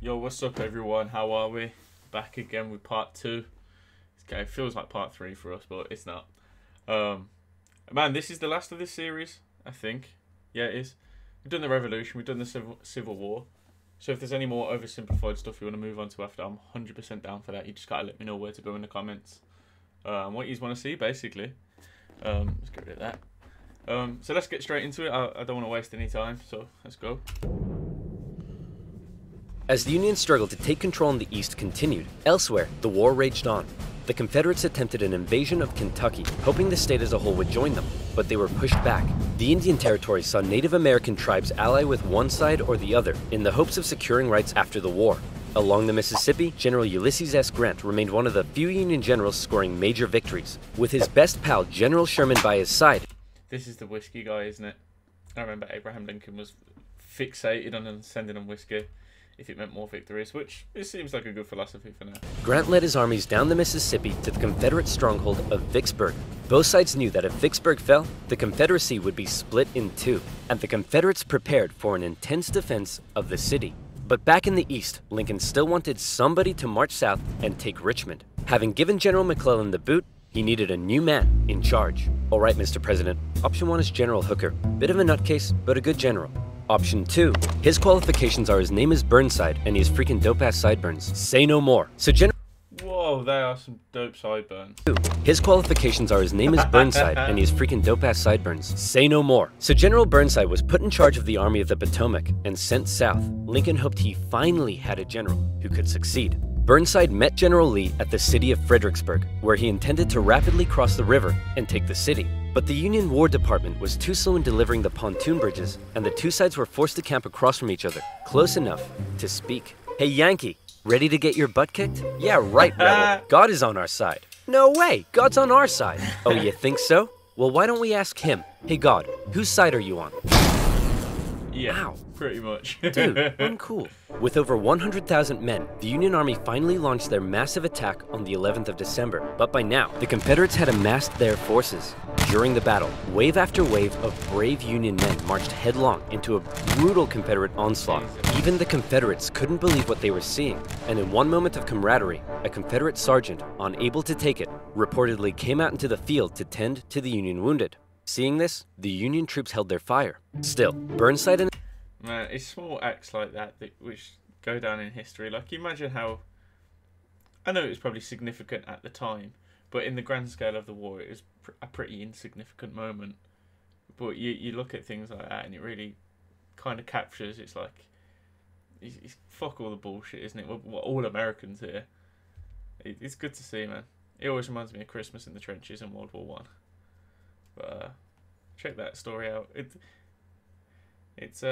Yo, what's up everyone? How are we? Back again with part 2. Okay, it feels like part 3 for us, but it's not. Man, this is the last of this series, I think. Yeah, it is. We've done the Revolution, we've done the Civil War. So if there's any more oversimplified stuff you want to move on to after, I'm 100% down for that. You just gotta let me know where to go in the comments. What you want to see, basically. Let's get rid of that. So let's get straight into it. I don't want to waste any time, so let's go. As the Union struggle to take control in the East continued, elsewhere, the war raged on. The Confederates attempted an invasion of Kentucky, hoping the state as a whole would join them, but they were pushed back. The Indian Territory saw Native American tribes ally with one side or the other in the hopes of securing rights after the war. Along the Mississippi, General Ulysses S. Grant remained one of the few Union generals scoring major victories, with his best pal General Sherman by his side. This is the whiskey guy, isn't it? I remember Abraham Lincoln was fixated on sending them whiskey if it meant more victories, which it seems like a good philosophy for now. Grant led his armies down the Mississippi to the Confederate stronghold of Vicksburg. Both sides knew that if Vicksburg fell, the Confederacy would be split in two, and the Confederates prepared for an intense defense of the city. But back in the East, Lincoln still wanted somebody to march south and take Richmond. Having given General McClellan the boot, he needed a new man in charge. All right, Mr. President, option 1 is General Hooker. Bit of a nutcase, but a good general. Option 2, his qualifications are his name is Burnside and he has freaking dope-ass sideburns. Say no more. So Whoa, they are some dope sideburns. His qualifications are his name is Burnside and he has freaking dope-ass sideburns. Say no more. So General Burnside was put in charge of the Army of the Potomac and sent south. Lincoln hoped he finally had a general who could succeed. Burnside met General Lee at the city of Fredericksburg, where he intended to rapidly cross the river and take the city. But the Union War Department was too slow in delivering the pontoon bridges, and the two sides were forced to camp across from each other, close enough to speak. Hey Yankee, ready to get your butt kicked? Yeah, right, rebel. God is on our side. No way, God's on our side. Oh, you think so? Well, why don't we ask him? Hey God, whose side are you on? Yeah, Ow. Pretty much. Dude, uncool. With over 100,000 men, the Union Army finally launched their massive attack on the 11th of December. But by now, the Confederates had amassed their forces. During the battle, wave after wave of brave Union men marched headlong into a brutal Confederate onslaught. Even the Confederates couldn't believe what they were seeing, and in one moment of camaraderie, a Confederate sergeant, unable to take it, reportedly came out into the field to tend to the Union wounded. Seeing this, the Union troops held their fire. Still, Burnside and Man, it's small acts like that which go down in history. Like, imagine how... I know it was probably significant at the time, but in the grand scale of the war, it was a pretty insignificant moment. But you look at things like that, and it really kind of captures... It's like... It's fuck all the bullshit, isn't it? We're all Americans here. It's good to see, man. It always reminds me of Christmas in the trenches in World War One. But check that story out. It's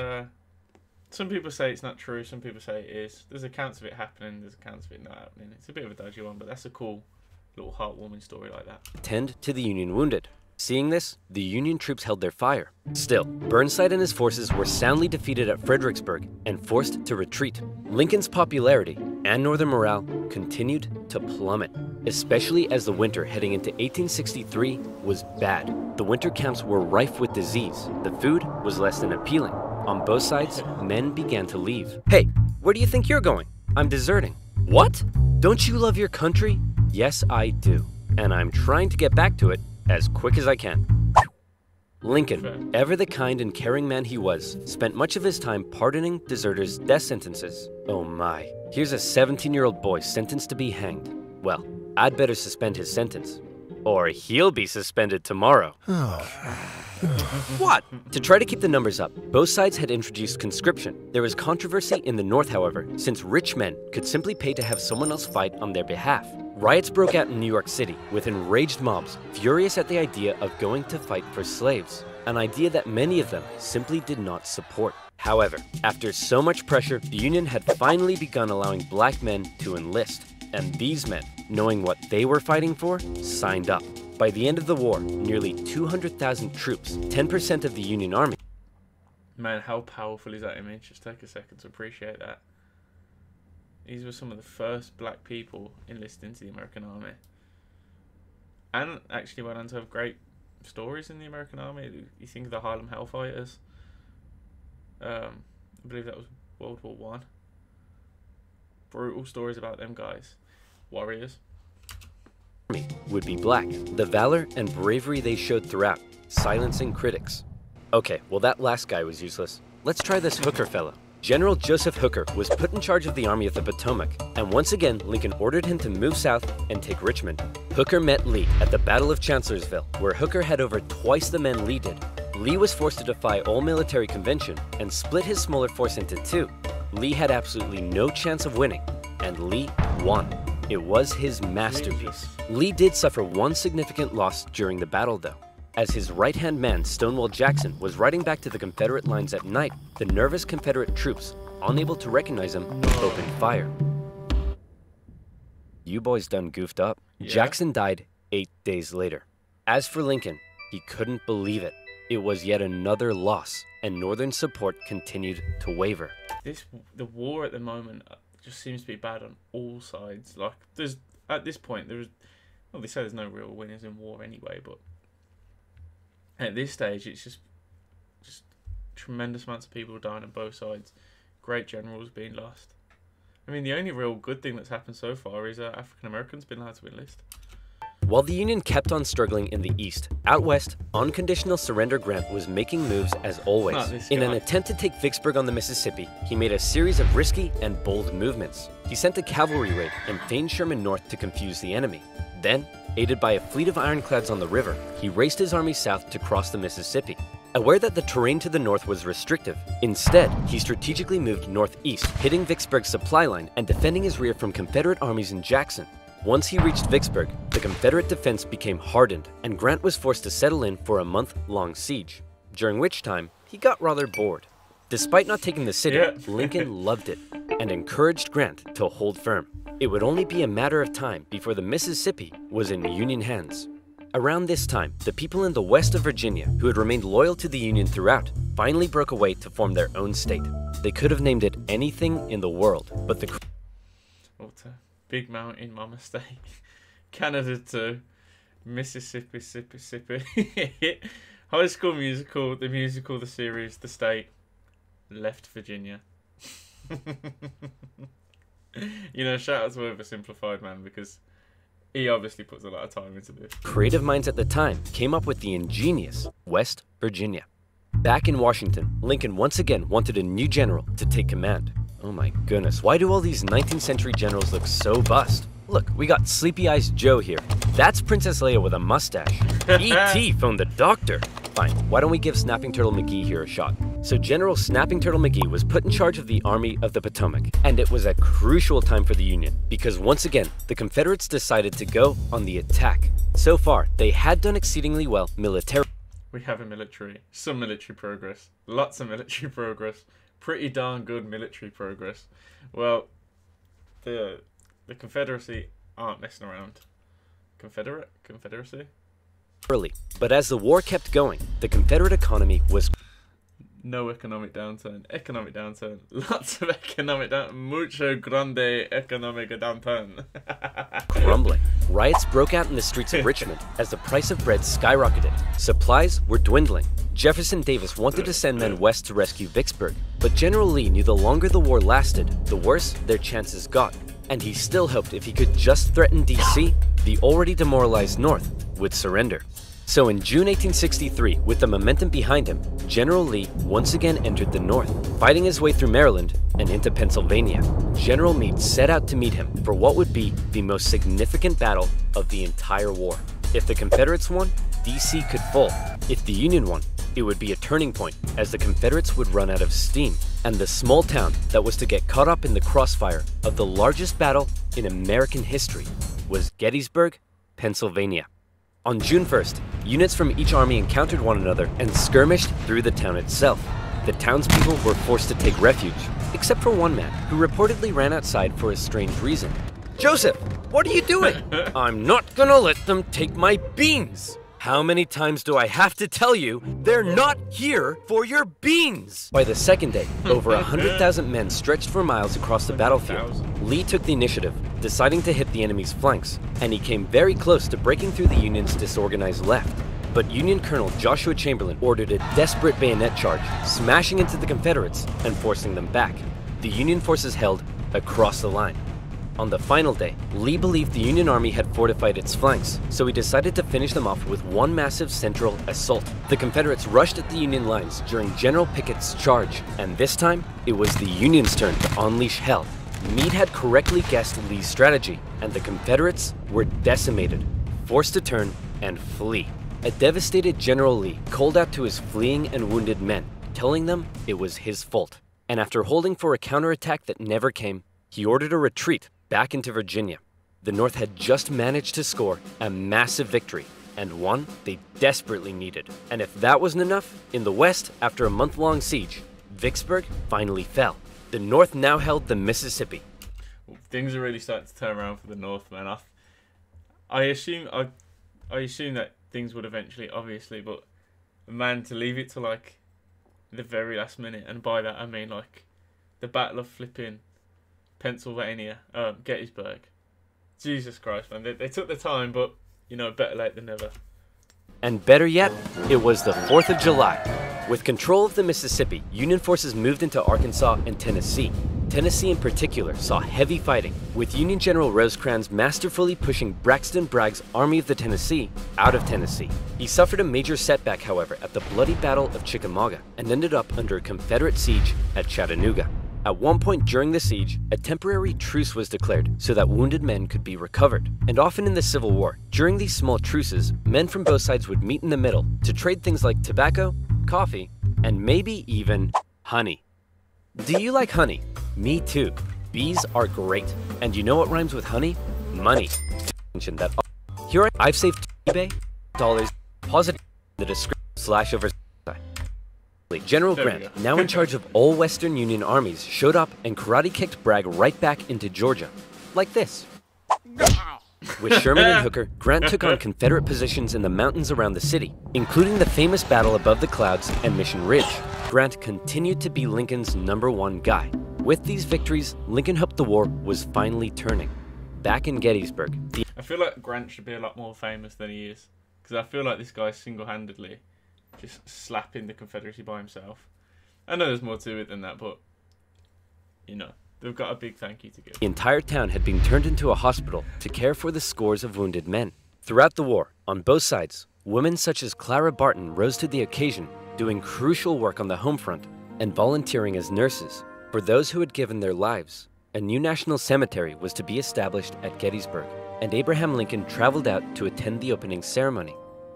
some people say it's not true, some people say it is. There's accounts of it happening, there's accounts of it not happening. It's a bit of a dodgy one, but that's a cool little heartwarming story like that. Tend to the Union wounded. Seeing this, the Union troops held their fire. Still, Burnside and his forces were soundly defeated at Fredericksburg and forced to retreat. Lincoln's popularity and Northern morale continued to plummet, especially as the winter heading into 1863 was bad. The winter camps were rife with disease. The food was less than appealing. On both sides, men began to leave. Hey, where do you think you're going? I'm deserting. What? Don't you love your country? Yes, I do. And I'm trying to get back to it as quick as I can. Lincoln, ever the kind and caring man he was, spent much of his time pardoning deserters' death sentences. Oh my, here's a 17-year-old boy sentenced to be hanged. Well, I'd better suspend his sentence. Or he'll be suspended tomorrow. What? To try to keep the numbers up, both sides had introduced conscription. There was controversy in the North, however, since rich men could simply pay to have someone else fight on their behalf. Riots broke out in New York City, with enraged mobs furious at the idea of going to fight for slaves, an idea that many of them simply did not support. However, after so much pressure, the Union had finally begun allowing black men to enlist, and these men, knowing what they were fighting for, signed up. By the end of the war, nearly 200,000 troops, 10% of the Union Army. Man, how powerful is that image? Just take a second to appreciate that. These were some of the first black people enlisted into the American Army. And actually went on to have great stories in the American Army. You think of the Harlem Hellfighters. I believe that was World War One. brutal stories about them guys. Warriors. Would be black, the valor and bravery they showed throughout, silencing critics. Okay, well that last guy was useless. Let's try this Hooker fellow. General Joseph Hooker was put in charge of the Army of the Potomac, and once again Lincoln ordered him to move south and take Richmond. Hooker met Lee at the Battle of Chancellorsville, where Hooker had over twice the men Lee did. Lee was forced to defy all military convention and split his smaller force into two. Lee had absolutely no chance of winning, and Lee won. It was his masterpiece. Lee did suffer one significant loss during the battle though. As his right-hand man, Stonewall Jackson, was riding back to the Confederate lines at night, the nervous Confederate troops, unable to recognize him, opened fire. You boys done goofed up. Yeah. Jackson died 8 days later. As for Lincoln, he couldn't believe it. It was yet another loss, and Northern support continued to waver. The war at the moment just seems to be bad on all sides. Like, at this point, well, they say there's no real winners in war anyway, but at this stage, it's just tremendous amounts of people dying on both sides. Great generals being lost. I mean, the only real good thing that's happened so far is African Americans been allowed to enlist. While the Union kept on struggling in the East, out west, unconditional surrender Grant was making moves as always. In an attempt to take Vicksburg on the Mississippi, he made a series of risky and bold movements. He sent a cavalry raid and feigned Sherman north to confuse the enemy. Then, aided by a fleet of ironclads on the river, he raced his army south to cross the Mississippi. Aware that the terrain to the north was restrictive, instead, he strategically moved northeast, hitting Vicksburg's supply line and defending his rear from Confederate armies in Jackson. Once he reached Vicksburg, the Confederate defense became hardened, and Grant was forced to settle in for a month-long siege, during which time he got rather bored. Despite not taking the city, Lincoln loved it and encouraged Grant to hold firm. It would only be a matter of time before the Mississippi was in Union hands. Around this time, the people in the west of Virginia, who had remained loyal to the Union throughout, finally broke away to form their own state. They could have named it anything in the world, but the Big Mountain, my mistake. Canada to Mississippi. High School Musical, the series, the state. Left Virginia. You know, shout out to OverSimplified, man, because he obviously puts a lot of time into this. Creative minds at the time came up with the ingenious West Virginia. Back in Washington, Lincoln once again wanted a new general to take command. Oh my goodness, why do all these 19th century generals look so bust? Look, we got Sleepy Eyes Joe here. That's Princess Leia with a mustache. E.T. phoned the doctor. Fine, why don't we give Snapping Turtle McGee here a shot? So General Snapping Turtle McGee was put in charge of the Army of the Potomac, and it was a crucial time for the Union, because once again, the Confederates decided to go on the attack. So far, they had done exceedingly well militarily. We have some military progress, lots of military progress, pretty darn good military progress. Well, the Confederacy aren't messing around. Confederacy? Early, but as the war kept going, the Confederate economy was no economic downturn. Lots of economic downturn. Mucho grande economic downturn. Crumbling. Riots broke out in the streets of Richmond as the price of bread skyrocketed. Supplies were dwindling. Jefferson Davis wanted to send men west to rescue Vicksburg, but General Lee knew the longer the war lasted, the worse their chances got. And he still hoped if he could just threaten D.C., the already demoralized North would surrender. So in June 1863, with the momentum behind him, General Lee once again entered the North, fighting his way through Maryland and into Pennsylvania. General Meade set out to meet him for what would be the most significant battle of the entire war. If the Confederates won, D.C. could fall. If the Union won, it would be a turning point, as the Confederates would run out of steam, and the small town that was to get caught up in the crossfire of the largest battle in American history was Gettysburg, Pennsylvania. On June 1st, units from each army encountered one another and skirmished through the town itself. The townspeople were forced to take refuge, except for one man who reportedly ran outside for a strange reason. "Joseph, what are you doing?" "I'm not gonna let them take my beans." "How many times do I have to tell you, they're not here for your beans?" By the second day, over 100,000 men stretched for miles across the battlefield. Lee took the initiative, deciding to hit the enemy's flanks, and he came very close to breaking through the Union's disorganized left. But Union Colonel Joshua Chamberlain ordered a desperate bayonet charge, smashing into the Confederates and forcing them back. The Union forces held across the line. On the final day, Lee believed the Union Army had fortified its flanks, so he decided to finish them off with one massive central assault. The Confederates rushed at the Union lines during General Pickett's charge, and this time, it was the Union's turn to unleash hell. Meade had correctly guessed Lee's strategy, and the Confederates were decimated, forced to turn and flee. A devastated General Lee called out to his fleeing and wounded men, telling them it was his fault. And after holding for a counterattack that never came, he ordered a retreat back into Virginia. The North had just managed to score a massive victory, and one they desperately needed. And if that wasn't enough, in the West, after a month-long siege, Vicksburg finally fell. The North now held the Mississippi. Things are really starting to turn around for the North, man. I assume that things would eventually, obviously, but man, to leave it to like the very last minute, and by that I mean like the Battle of flipping Pennsylvania, Gettysburg. Jesus Christ, man. They took the time, but, you know, better late than never. And better yet, it was the 4th of July. With control of the Mississippi, Union forces moved into Arkansas and Tennessee. Tennessee in particular saw heavy fighting, with Union General Rosecrans masterfully pushing Braxton Bragg's Army of the Tennessee out of Tennessee. He suffered a major setback, however, at the bloody Battle of Chickamauga, and ended up under a Confederate siege at Chattanooga. At one point during the siege, a temporary truce was declared so that wounded men could be recovered. And often in the Civil War, during these small truces, men from both sides would meet in the middle to trade things like tobacco, coffee, and maybe even honey. Do you like honey? Me too. Bees are great. And you know what rhymes with honey? Money. Mention that. Here I've saved eBay dollars positive in the description /over. General Grant, now in charge of all Western Union armies, showed up and karate-kicked Bragg right back into Georgia. Like this. With Sherman and Hooker, Grant took on Confederate positions in the mountains around the city, including the famous battle above the clouds and Mission Ridge. Grant continued to be Lincoln's #1 guy. With these victories, Lincoln hoped the war was finally turning. Back in Gettysburg, I feel like Grant should be a lot more famous than he is, because I feel like this guy single-handedly just slapping the Confederacy by himself. I know there's more to it than that, but, you know, they've got a big thank you to give. The entire town had been turned into a hospital to care for the scores of wounded men. Throughout the war, on both sides, women such as Clara Barton rose to the occasion, doing crucial work on the home front and volunteering as nurses. For those who had given their lives, a new national cemetery was to be established at Gettysburg, and Abraham Lincoln traveled out to attend the opening ceremony.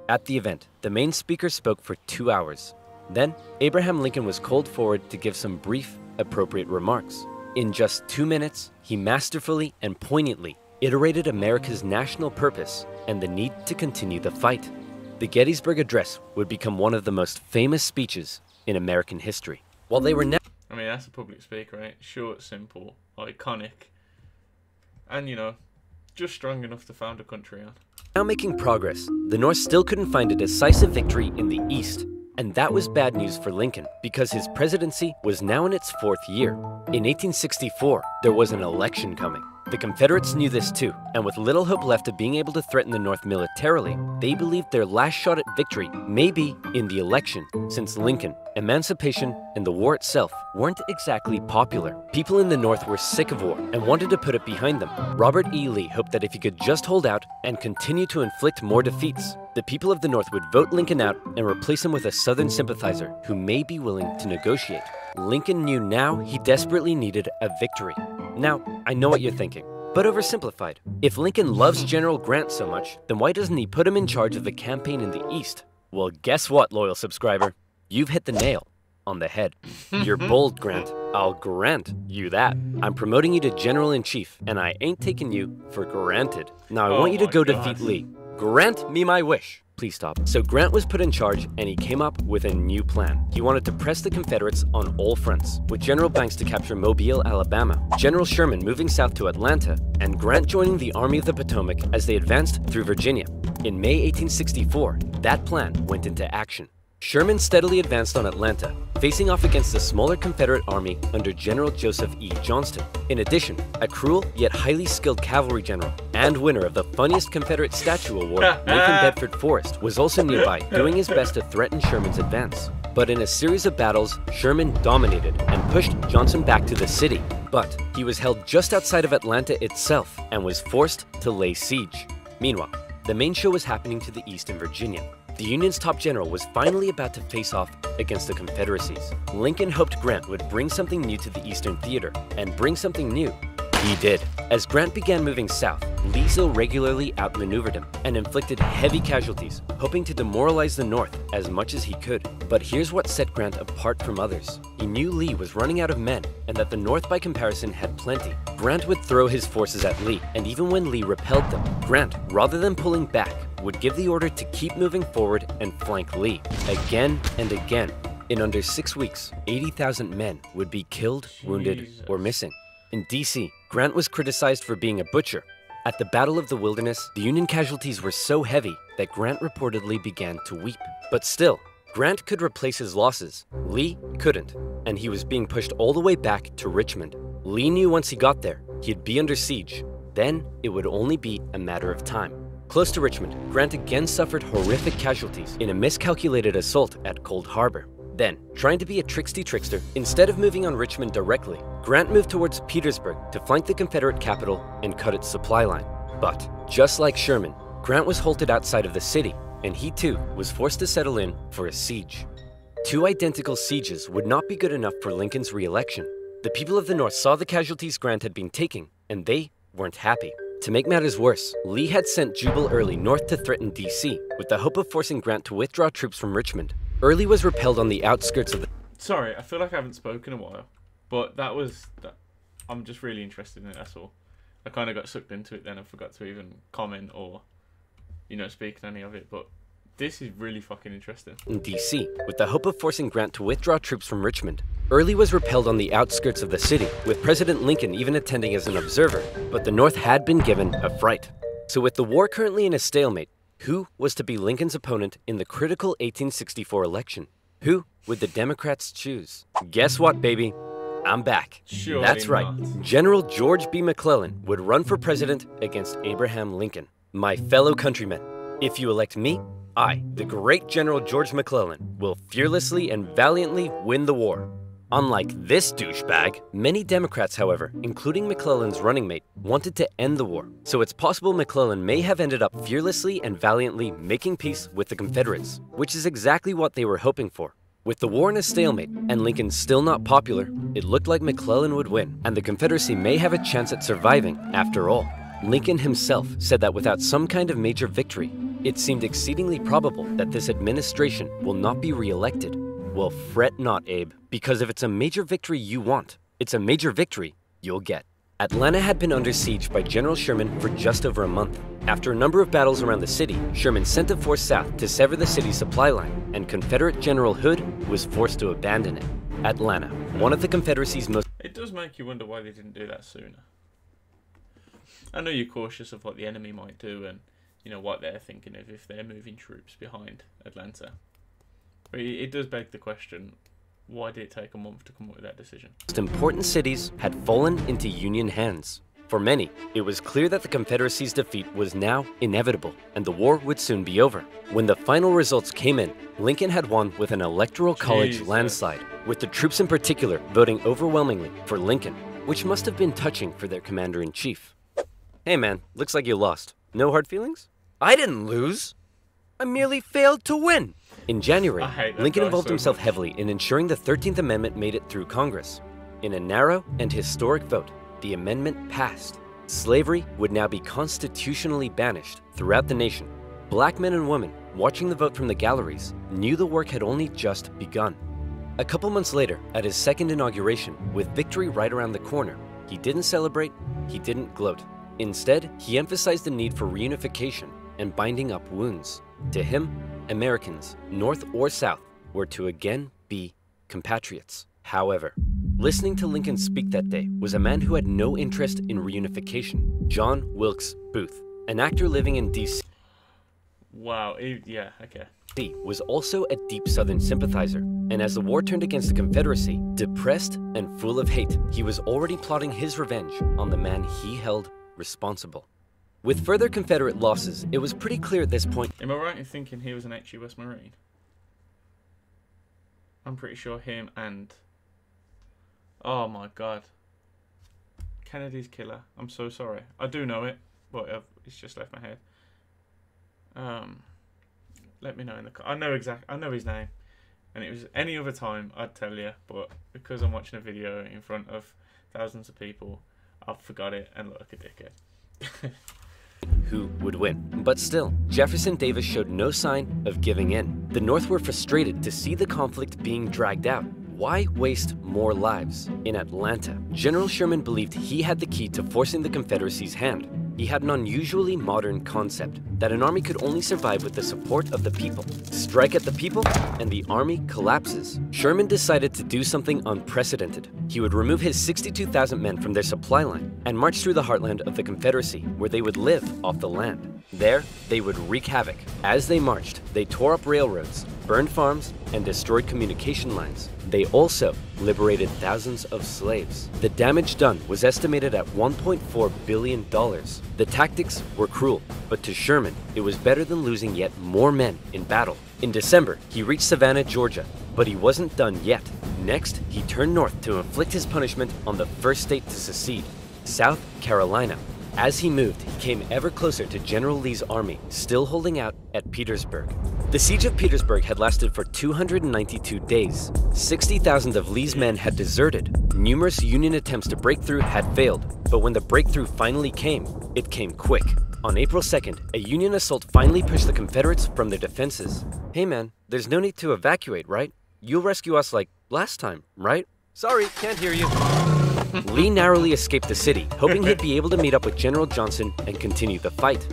At the event, the main speaker spoke for 2 hours. Then, Abraham Lincoln was called forward to give some brief, appropriate remarks. In just 2 minutes, he masterfully and poignantly iterated America's national purpose and the need to continue the fight. The Gettysburg Address would become one of the most famous speeches in American history. While they were now... I mean, that's a public speaker, right? Short, simple, iconic, and, you know, just strong enough to found a country on. Now making progress, the North still couldn't find a decisive victory in the East. And that was bad news for Lincoln, because his presidency was now in its 4th year. In 1864, there was an election coming. The Confederates knew this too, and with little hope left of being able to threaten the North militarily, they believed their last shot at victory may be in the election, since Lincoln, emancipation, and the war itself weren't exactly popular. People in the North were sick of war and wanted to put it behind them. Robert E. Lee hoped that if he could just hold out and continue to inflict more defeats, the people of the North would vote Lincoln out and replace him with a Southern sympathizer who may be willing to negotiate. Lincoln knew now he desperately needed a victory. Now, I know what you're thinking, but oversimplified. If Lincoln loves General Grant so much, then why doesn't he put him in charge of the campaign in the East? Well, guess what, loyal subscriber? You've hit the nail on the head. You're bold, Grant. I'll grant you that. I'm promoting you to General-in-Chief, and I ain't taking you for granted. Now, I want you to go defeat Lee. Grant me my wish. Please stop. So Grant was put in charge, and he came up with a new plan. He wanted to press the Confederates on all fronts, with General Banks to capture Mobile, Alabama, General Sherman moving south to Atlanta, and Grant joining the Army of the Potomac as they advanced through Virginia. In May 1864, that plan went into action. Sherman steadily advanced on Atlanta, facing off against a smaller Confederate army under General Joseph E. Johnston. In addition, a cruel yet highly skilled cavalry general and winner of the funniest Confederate statue award, Lincoln Bedford Forrest, was also nearby, doing his best to threaten Sherman's advance. But in a series of battles, Sherman dominated and pushed Johnson back to the city. But he was held just outside of Atlanta itself and was forced to lay siege. Meanwhile, the main show was happening to the east in Virginia. The Union's top general was finally about to face off against the Confederacies. Lincoln hoped Grant would bring something new to the Eastern Theater, and bring something new he did. As Grant began moving south, Lee still regularly outmaneuvered him and inflicted heavy casualties, hoping to demoralize the North as much as he could. But here's what set Grant apart from others. He knew Lee was running out of men, and that the North by comparison had plenty. Grant would throw his forces at Lee, and even when Lee repelled them, Grant, rather than pulling back, would give the order to keep moving forward and flank Lee, again and again. In under 6 weeks, 80,000 men would be killed, wounded, or missing. In D.C., Grant was criticized for being a butcher. At the Battle of the Wilderness, the Union casualties were so heavy that Grant reportedly began to weep. But still, Grant could replace his losses. Lee couldn't, and he was being pushed all the way back to Richmond. Lee knew once he got there, he'd be under siege. Then, it would only be a matter of time. Close to Richmond, Grant again suffered horrific casualties in a miscalculated assault at Cold Harbor. Then, trying to be a tricksy trickster, instead of moving on Richmond directly, Grant moved towards Petersburg to flank the Confederate capital and cut its supply line. But, just like Sherman, Grant was halted outside of the city, and he too was forced to settle in for a siege. 2 identical sieges would not be good enough for Lincoln's re-election. The people of the North saw the casualties Grant had been taking, and they weren't happy. To make matters worse, Lee had sent Jubal Early north to threaten D.C., with the hope of forcing Grant to withdraw troops from Richmond. Early was repelled on the outskirts of the... Sorry, I feel like I haven't spoken in a while, but I'm just really interested in it, that's all. I kind of got sucked into it then and forgot to even comment or, speak on any of it, but this is really fucking interesting. In D.C., with the hope of forcing Grant to withdraw troops from Richmond. Early was repelled on the outskirts of the city, with President Lincoln even attending as an observer, but the North had been given a fright. So with the war currently in a stalemate, who was to be Lincoln's opponent in the critical 1864 election? Who would the Democrats choose? Guess what, baby? I'm back. Surely That's right. not. General George B. McClellan would run for president against Abraham Lincoln. My fellow countrymen, if you elect me, I, the great General George McClellan, will fearlessly and valiantly win the war. Unlike this douchebag, many Democrats, however, including McClellan's running mate, wanted to end the war. So it's possible McClellan may have ended up fearlessly and valiantly making peace with the Confederates, which is exactly what they were hoping for. With the war in a stalemate and Lincoln still not popular, it looked like McClellan would win, and the Confederacy may have a chance at surviving after all. Lincoln himself said that without some kind of major victory, it seemed exceedingly probable that this administration will not be re-elected. Well, fret not, Abe, because if it's a major victory you want, it's a major victory you'll get. Atlanta had been under siege by General Sherman for just over a month. After a number of battles around the city, Sherman sent a force south to sever the city's supply line, and Confederate General Hood was forced to abandon it. Atlanta, one of the Confederacy's most... It does make you wonder why they didn't do that sooner. I know you're cautious of what the enemy might do and, what they're thinking of if they're moving troops behind Atlanta. But it does beg the question, why did it take a month to come up with that decision? Most important cities had fallen into Union hands. For many, it was clear that the Confederacy's defeat was now inevitable, and the war would soon be over. When the final results came in, Lincoln had won with an electoral college landslide, with the troops in particular voting overwhelmingly for Lincoln, which must have been touching for their commander-in-chief. Hey man, looks like you lost. No hard feelings? I didn't lose. I merely failed to win. In January, Lincoln involved himself heavily in ensuring the 13th Amendment made it through Congress. In a narrow and historic vote, the amendment passed. Slavery would now be constitutionally banished throughout the nation. Black men and women, watching the vote from the galleries, knew the work had only just begun. A couple months later, at his second inauguration, with victory right around the corner, he didn't celebrate, he didn't gloat. Instead, he emphasized the need for reunification and binding up wounds. To him, Americans, North or South, were to again be compatriots. However, listening to Lincoln speak that day was a man who had no interest in reunification, John Wilkes Booth, an actor living in D.C. Wow. Yeah. Okay. He was also a deep Southern sympathizer, and as the war turned against the Confederacy, depressed and full of hate, he was already plotting his revenge on the man he held responsible. With further Confederate losses, it was pretty clear at this point. Am I right in thinking he was an ex-US Marine? I'm pretty sure him and... Oh my god. Kennedy's killer. I'm so sorry. I do know it, but it's just left my head. Let me know in the... I know his name. And it was any other time, I'd tell you. But because I'm watching a video in front of thousands of people, I've forgot it and look like a dickhead. Who would win. But still, Jefferson Davis showed no sign of giving in. The North were frustrated to see the conflict being dragged out. Why waste more lives? In Atlanta, General Sherman believed he had the key to forcing the Confederacy's hand. He had an unusually modern concept that an army could only survive with the support of the people. Strike at the people, and the army collapses. Sherman decided to do something unprecedented. He would remove his 62,000 men from their supply line and march through the heartland of the Confederacy, where they would live off the land. There, they would wreak havoc. As they marched, they tore up railroads, burned farms, and destroyed communication lines. They also liberated thousands of slaves. The damage done was estimated at $1.4 billion. The tactics were cruel, but to Sherman, it was better than losing yet more men in battle. In December, he reached Savannah, Georgia, but he wasn't done yet. Next, he turned north to inflict his punishment on the first state to secede, South Carolina. As he moved, he came ever closer to General Lee's army, still holding out at Petersburg. The siege of Petersburg had lasted for 292 days. 60,000 of Lee's men had deserted. Numerous Union attempts to break through had failed, but when the breakthrough finally came, it came quick. On April 2nd, a Union assault finally pushed the Confederates from their defenses. Hey man, there's no need to evacuate, right? You'll rescue us like last time, right? Sorry, can't hear you. Lee narrowly escaped the city, hoping he'd be able to meet up with General Johnson and continue the fight.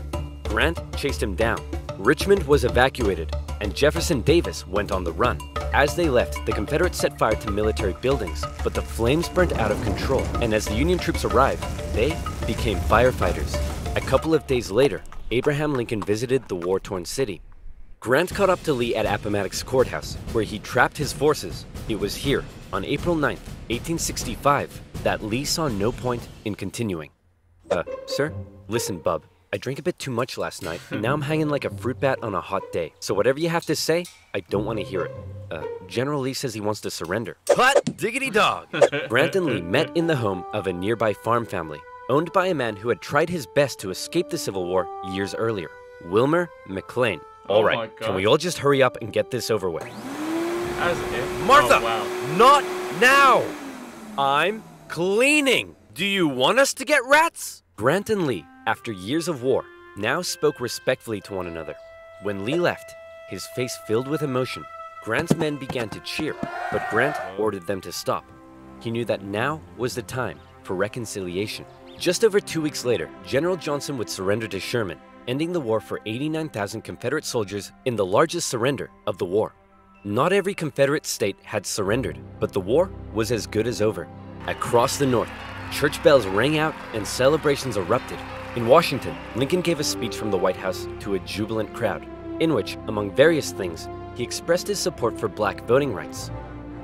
Grant chased him down. Richmond was evacuated, and Jefferson Davis went on the run. As they left, the Confederates set fire to military buildings, but the flames burnt out of control, and as the Union troops arrived, they became firefighters. A couple of days later, Abraham Lincoln visited the war-torn city. Grant caught up to Lee at Appomattox Courthouse, where he trapped his forces. It was here, on April 9th, 1865, that Lee saw no point in continuing. Sir? Listen, bub, I drank a bit too much last night, and now I'm hanging like a fruit bat on a hot day. So whatever you have to say, I don't want to hear it. General Lee says he wants to surrender. Hot diggity dog! Grant and Lee met in the home of a nearby farm family, owned by a man who had tried his best to escape the Civil War years earlier, Wilmer McLean. All right, can we all just hurry up and get this over with? As if. Martha! Oh, wow. Not now! I'm cleaning! Do you want us to get rats? Grant and Lee, after years of war, now spoke respectfully to one another. When Lee left, his face filled with emotion, Grant's men began to cheer, but Grant ordered them to stop. He knew that now was the time for reconciliation. Just over 2 weeks later, General Johnson would surrender to Sherman, ending the war for 89,000 Confederate soldiers in the largest surrender of the war. Not every Confederate state had surrendered, but the war was as good as over. Across the North, church bells rang out and celebrations erupted. In Washington, Lincoln gave a speech from the White House to a jubilant crowd, in which, among various things, he expressed his support for black voting rights.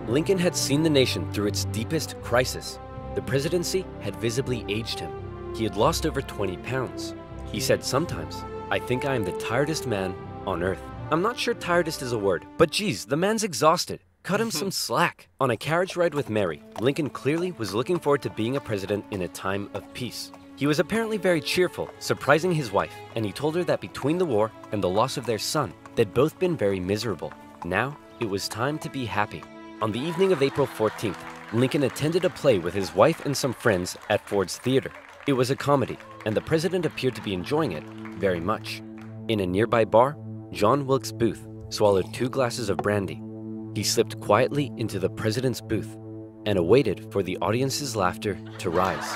Lincoln had seen the nation through its deepest crisis. The presidency had visibly aged him. He had lost over 20 pounds. He said sometimes, "I think I am the tiredest man on earth." I'm not sure tiredest is a word, but geez, the man's exhausted. Cut him some slack. On a carriage ride with Mary, Lincoln clearly was looking forward to being a president in a time of peace. He was apparently very cheerful, surprising his wife, and he told her that between the war and the loss of their son, they'd both been very miserable. Now, it was time to be happy. On the evening of April 14th, Lincoln attended a play with his wife and some friends at Ford's Theater. It was a comedy, and the president appeared to be enjoying it very much. In a nearby bar, John Wilkes Booth swallowed 2 glasses of brandy. He slipped quietly into the president's booth and awaited for the audience's laughter to rise.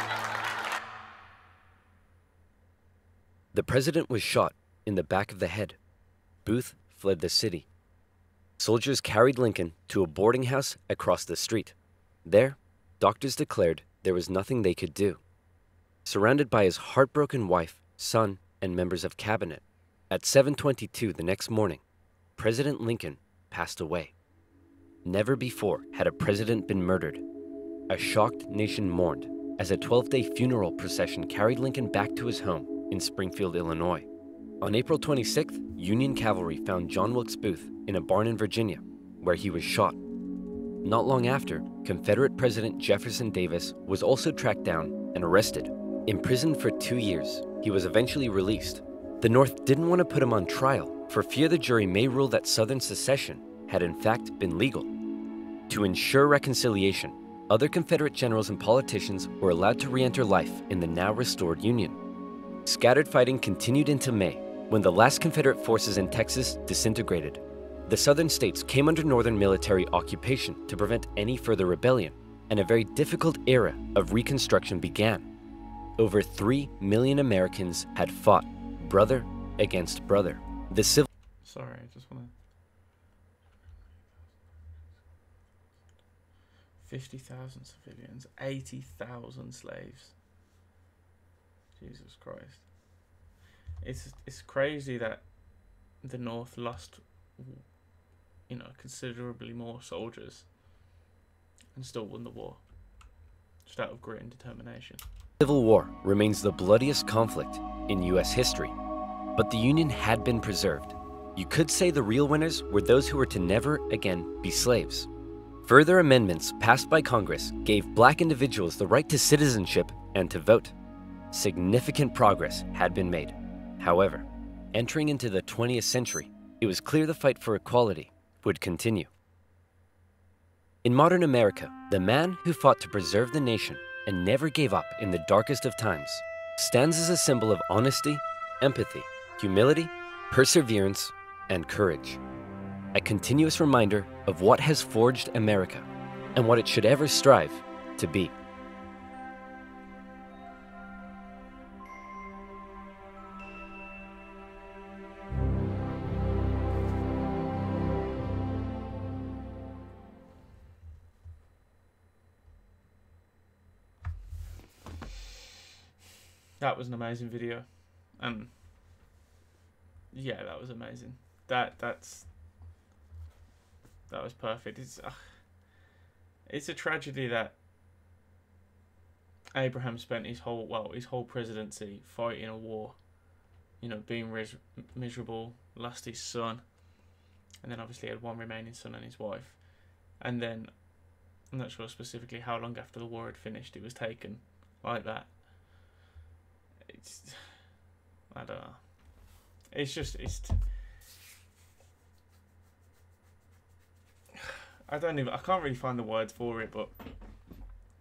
The president was shot in the back of the head. Booth fled the city. Soldiers carried Lincoln to a boarding house across the street. There, doctors declared there was nothing they could do. Surrounded by his heartbroken wife, son, and members of cabinet, At 7:22 the next morning, President Lincoln passed away. Never before had a president been murdered. A shocked nation mourned as a 12-day funeral procession carried Lincoln back to his home in Springfield, Illinois. On April 26th, Union cavalry found John Wilkes Booth in a barn in Virginia, where he was shot. Not long after, Confederate President Jefferson Davis was also tracked down and arrested. Imprisoned for 2 years, he was eventually released. The North didn't want to put him on trial for fear the jury may rule that Southern secession had in fact been legal. To ensure reconciliation, other Confederate generals and politicians were allowed to re-enter life in the now restored Union. Scattered fighting continued into May, when the last Confederate forces in Texas disintegrated. The southern states came under Northern military occupation to prevent any further rebellion, and a very difficult era of Reconstruction began. Over 3 million Americans had fought, brother against brother. The civil... Sorry, I just want to... 50,000 civilians, 80,000 slaves. Jesus Christ. It's crazy that the North lost, you know, considerably more soldiers and still won the war, just out of grit and determination. Civil War remains the bloodiest conflict in U.S. history, but the Union had been preserved. You could say the real winners were those who were to never again be slaves. Further amendments passed by Congress gave black individuals the right to citizenship and to vote. Significant progress had been made. However, entering into the 20th century, it was clear the fight for equality would continue. In modern America, the man who fought to preserve the nation and never gave up in the darkest of times stands as a symbol of honesty, empathy, humility, perseverance, and courage. A continuous reminder of what has forged America and what it should ever strive to be. That was an amazing video, and yeah, that was amazing. That was perfect. It's a tragedy that Abraham spent his whole presidency fighting a war, you know, being miserable, lost his son, and then obviously had one remaining son and his wife, and then I'm not sure specifically how long after the war had finished it was taken like that. I don't know. I can't really find the words for it, but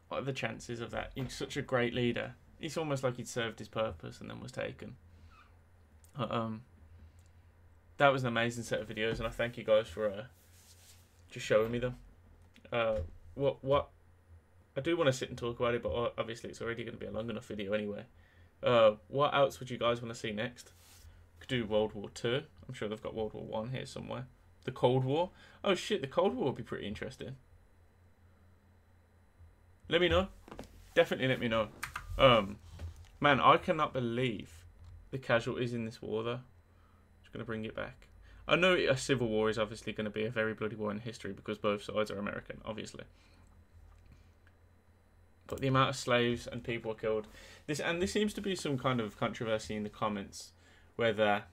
what are the chances of that? He's such a great leader. It's almost like he'd served his purpose and then was taken. That was an amazing set of videos, and I thank you guys for just showing me them. What I do want to sit and talk about it, but obviously it's already going to be a long enough video anyway. What else would you guys want to see next? Could do World War II. I'm sure they've got World War One here somewhere. The Cold War. Oh shit, the Cold War would be pretty interesting. Let me know. Definitely let me know. Man, I cannot believe the casualties in this war though. Just gonna bring it back. I know a civil war is obviously going to be a very bloody war in history because both sides are American, obviously. But the amount of slaves and people were killed. This seems to be some kind of controversy in the comments, whether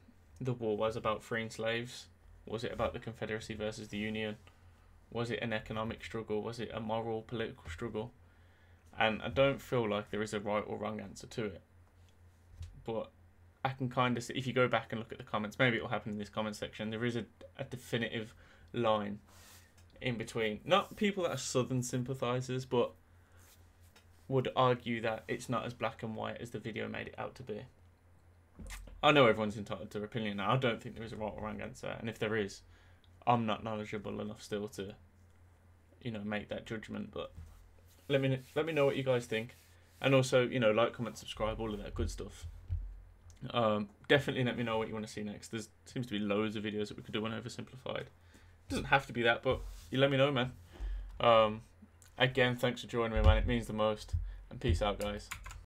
the war was about freeing slaves, was it about the Confederacy versus the Union, was it an economic struggle, was it a moral, political struggle? And I don't feel like there is a right or wrong answer to it. But I can kind of see, if you go back and look at the comments, maybe it will happen in this comment section, there is a definitive line in between. Not people that are Southern sympathisers, but would argue that it's not as black and white as the video made it out to be. I know everyone's entitled to their opinion now. I don't think there is a right or wrong answer, and if there is, I'm not knowledgeable enough still to, you know, make that judgment. But let me know what you guys think, and also, you know, like, comment, subscribe, all of that good stuff. Definitely let me know what you want to see next. There seems to be loads of videos that we could do on Oversimplified. It doesn't have to be that, but you let me know, man. Again, thanks for joining me, man. It means the most. And peace out, guys.